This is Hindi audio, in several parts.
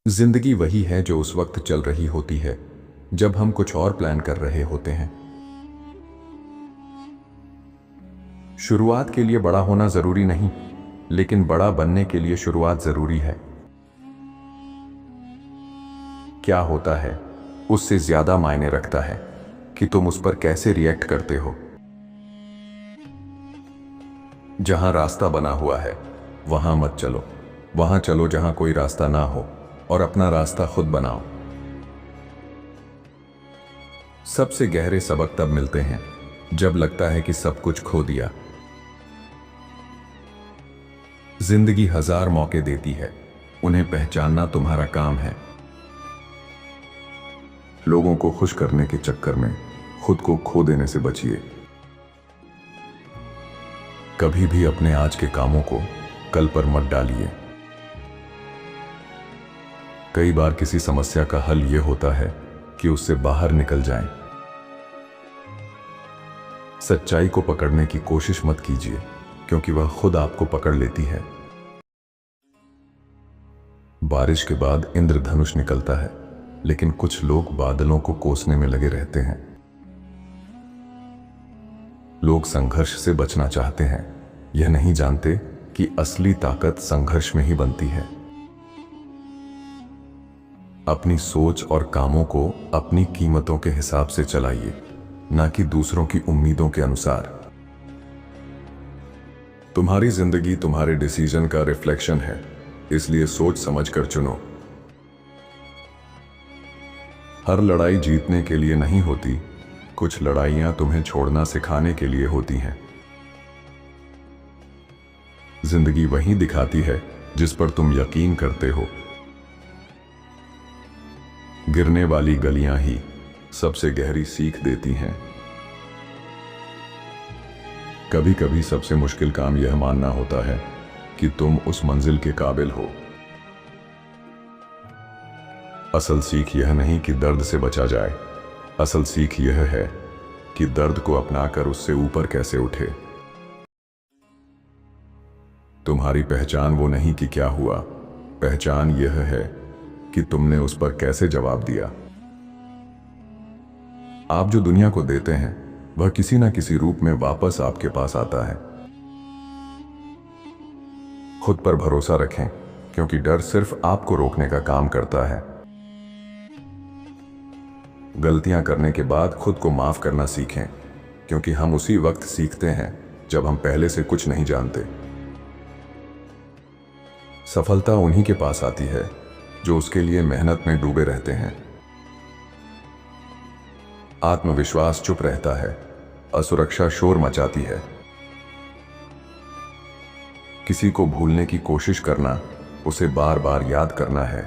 जिंदगी वही है जो उस वक्त चल रही होती है जब हम कुछ और प्लान कर रहे होते हैं। शुरुआत के लिए बड़ा होना जरूरी नहीं, लेकिन बड़ा बनने के लिए शुरुआत जरूरी है। क्या होता है उससे ज्यादा मायने रखता है कि तुम उस पर कैसे रिएक्ट करते हो। जहां रास्ता बना हुआ है वहां मत चलो, वहां चलो जहां कोई रास्ता ना हो और अपना रास्ता खुद बनाओ। सबसे गहरे सबक तब मिलते हैं जब लगता है कि सब कुछ खो दिया। जिंदगी हजार मौके देती है, उन्हें पहचानना तुम्हारा काम है। लोगों को खुश करने के चक्कर में खुद को खो देने से बचिए। कभी भी अपने आज के कामों को कल पर मत डालिए। कई बार किसी समस्या का हल यह होता है कि उससे बाहर निकल जाएं। सच्चाई को पकड़ने की कोशिश मत कीजिए, क्योंकि वह खुद आपको पकड़ लेती है। बारिश के बाद इंद्रधनुष निकलता है, लेकिन कुछ लोग बादलों को कोसने में लगे रहते हैं। लोग संघर्ष से बचना चाहते हैं, यह नहीं जानते कि असली ताकत संघर्ष में ही बनती है। अपनी सोच और कामों को अपनी कीमतों के हिसाब से चलाइए, ना कि दूसरों की उम्मीदों के अनुसार। तुम्हारी जिंदगी तुम्हारे डिसीजन का रिफ्लेक्शन है, इसलिए सोच समझकर चुनो। हर लड़ाई जीतने के लिए नहीं होती, कुछ लड़ाइयां तुम्हें छोड़ना सिखाने के लिए होती हैं। जिंदगी वही दिखाती है जिस पर तुम यकीन करते हो। गिरने वाली गलियां ही सबसे गहरी सीख देती हैं। कभी कभी सबसे मुश्किल काम यह मानना होता है कि तुम उस मंजिल के काबिल हो। असल सीख यह नहीं कि दर्द से बचा जाए, असल सीख यह है कि दर्द को अपनाकर उससे ऊपर कैसे उठे। तुम्हारी पहचान वो नहीं कि क्या हुआ, पहचान यह है कि तुमने उस पर कैसे जवाब दिया। आप जो दुनिया को देते हैं वह किसी ना किसी रूप में वापस आपके पास आता है। खुद पर भरोसा रखें, क्योंकि डर सिर्फ आपको रोकने का काम करता है। गलतियां करने के बाद खुद को माफ करना सीखें, क्योंकि हम उसी वक्त सीखते हैं जब हम पहले से कुछ नहीं जानते। सफलता उन्हीं के पास आती है जो उसके लिए मेहनत में डूबे रहते हैं। आत्मविश्वास चुप रहता है, असुरक्षा शोर मचाती है। किसी को भूलने की कोशिश करना उसे बार बार याद करना है।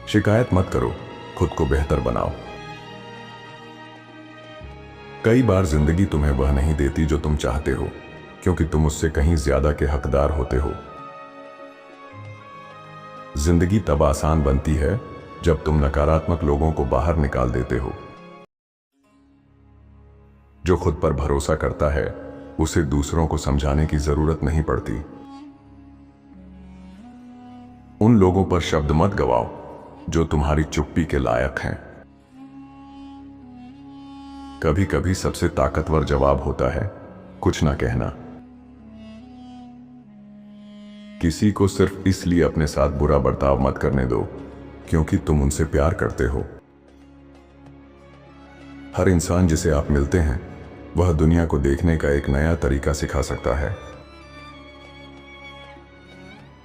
शिकायत मत करो, खुद को बेहतर बनाओ। कई बार जिंदगी तुम्हें वह नहीं देती जो तुम चाहते हो, क्योंकि तुम उससे कहीं ज्यादा के हकदार होते हो। जिंदगी तब आसान बनती है जब तुम नकारात्मक लोगों को बाहर निकाल देते हो। जो खुद पर भरोसा करता है उसे दूसरों को समझाने की जरूरत नहीं पड़ती। उन लोगों पर शब्द मत गवाओ जो तुम्हारी चुप्पी के लायक हैं। कभी कभी सबसे ताकतवर जवाब होता है कुछ ना कहना। किसी को सिर्फ इसलिए अपने साथ बुरा बर्ताव मत करने दो क्योंकि तुम उनसे प्यार करते हो। हर इंसान जिसे आप मिलते हैं वह दुनिया को देखने का एक नया तरीका सिखा सकता है।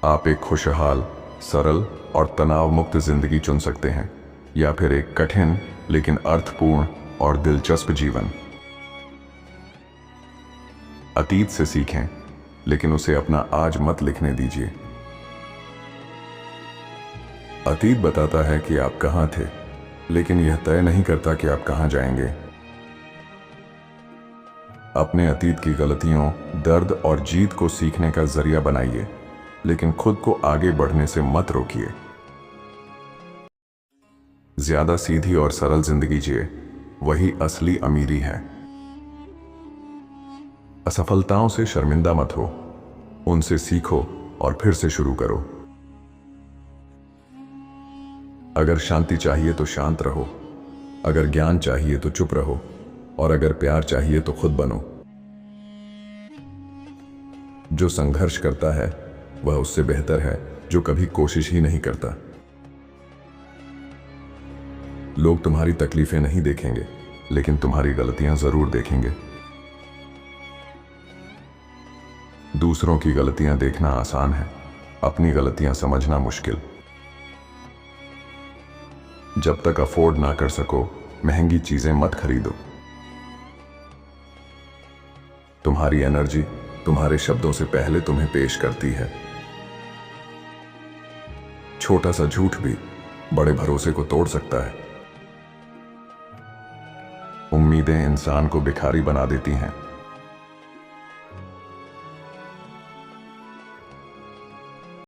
आप एक खुशहाल, सरल और तनाव मुक्त जिंदगी चुन सकते हैं, या फिर एक कठिन लेकिन अर्थपूर्ण और दिलचस्प जीवन। अतीत से सीखें, लेकिन उसे अपना आज मत लिखने दीजिए। अतीत बताता है कि आप कहां थे, लेकिन यह तय नहीं करता कि आप कहां जाएंगे। अपने अतीत की गलतियों, दर्द और जीत को सीखने का जरिया बनाइए, लेकिन खुद को आगे बढ़ने से मत रोकिए। ज्यादा सीधी और सरल जिंदगी जिए, वही असली अमीरी है। असफलताओं से शर्मिंदा मत हो, उनसे सीखो और फिर से शुरू करो। अगर शांति चाहिए तो शांत रहो, अगर ज्ञान चाहिए तो चुप रहो, और अगर प्यार चाहिए तो खुद बनो। जो संघर्ष करता है वह उससे बेहतर है जो कभी कोशिश ही नहीं करता। लोग तुम्हारी तकलीफें नहीं देखेंगे, लेकिन तुम्हारी गलतियां जरूर देखेंगे। दूसरों की गलतियां देखना आसान है, अपनी गलतियां समझना मुश्किल। जब तक अफोर्ड ना कर सको, महंगी चीजें मत खरीदो। तुम्हारी एनर्जी तुम्हारे शब्दों से पहले तुम्हें पेश करती है। छोटा सा झूठ भी बड़े भरोसे को तोड़ सकता है। उम्मीदें इंसान को भिखारी बना देती हैं,